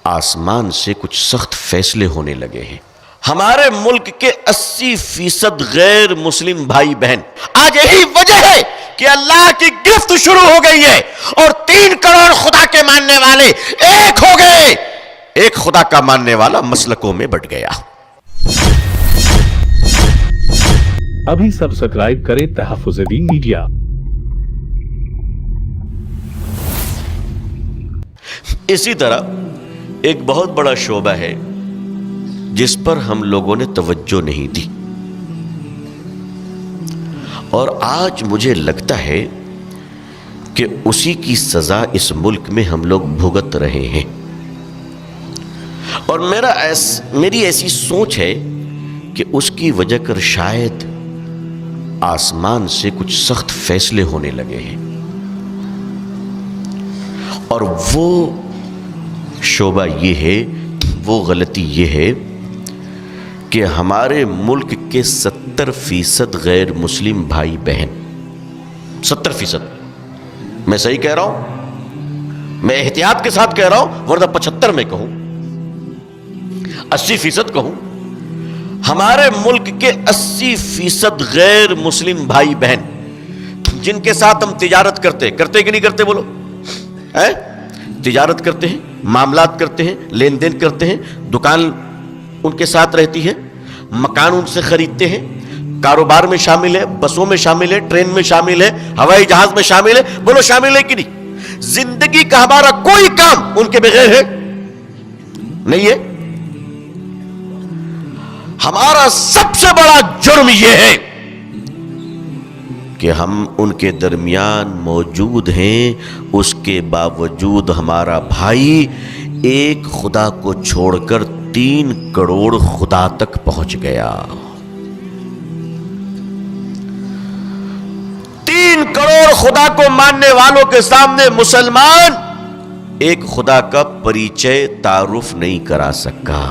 آسمان سے کچھ سخت فیصلے ہونے لگے ہیں. ہمارے ملک کے 80% غیر مسلم بھائی بہن، آج یہی وجہ ہے کہ اللہ کی گرفت شروع ہو گئی ہے اور 3 کروڑ خدا کے ماننے والے ایک ہو گئے. ایک خدا کا ماننے والا مسلکوں میں بٹ گیا. ابھی سبسکرائب کریں تحفظ دین میڈیا. اسی طرح ایک بہت بڑا شعبہ ہے جس پر ہم لوگوں نے توجہ نہیں دی، اور آج مجھے لگتا ہے کہ اسی کی سزا اس ملک میں ہم لوگ بھگت رہے ہیں. اور میری ایسی سوچ ہے کہ اس کی وجہ کر شاید آسمان سے کچھ سخت فیصلے ہونے لگے ہیں. اور وہ شعبہ یہ ہے، وہ غلطی یہ ہے کہ ہمارے ملک کے 70% غیر مسلم بھائی بہن، 70%، میں صحیح کہہ رہا ہوں، میں احتیاط کے ساتھ کہہ رہا ہوں، ورنہ 75 میں کہوں، 80% کہوں، ہمارے ملک کے 80% غیر مسلم بھائی بہن جن کے ساتھ ہم تجارت کرتے کہ نہیں کرتے؟ بولو، تجارت کرتے ہیں، معاملات کرتے ہیں، لین دین کرتے ہیں، دکان ان کے ساتھ رہتی ہے، مکان ان سے خریدتے ہیں، کاروبار میں شامل ہے، بسوں میں شامل ہے، ٹرین میں شامل ہے، ہوائی جہاز میں شامل ہے. بولو شامل ہے کہ نہیں؟ زندگی کا ہمارا کوئی کام ان کے بغیر ہے نہیں ہے. ہمارا سب سے بڑا جرم یہ ہے کہ ہم ان کے درمیان موجود ہیں، اس کے باوجود ہمارا بھائی ایک خدا کو چھوڑ کر 3 کروڑ خدا تک پہنچ گیا. 3 کروڑ خدا کو ماننے والوں کے سامنے مسلمان ایک خدا کا پریچے تعارف نہیں کرا سکا.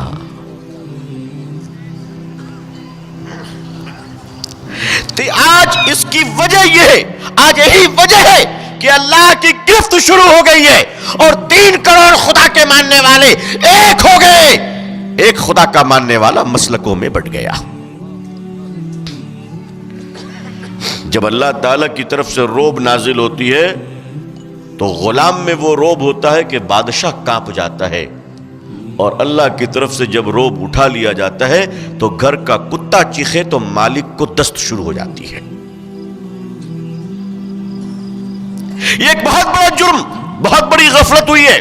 آج اس کی وجہ یہ ہے، آج یہی وجہ ہے کہ اللہ کی گرفت شروع ہو گئی ہے اور 3 کروڑ خدا کے ماننے والے ایک ہو گئے. ایک خدا کا ماننے والا مسلکوں میں بٹ گیا. جب اللہ تعالی کی طرف سے روب نازل ہوتی ہے تو غلام میں وہ روب ہوتا ہے کہ بادشاہ کانپ جاتا ہے، اور اللہ کی طرف سے جب روب اٹھا لیا جاتا ہے تو گھر کا کتا چیخے تو مالک کو دست شروع ہو جاتی ہے. یہ ایک بہت بڑا جرم، بہت بڑی غفلت ہوئی ہے.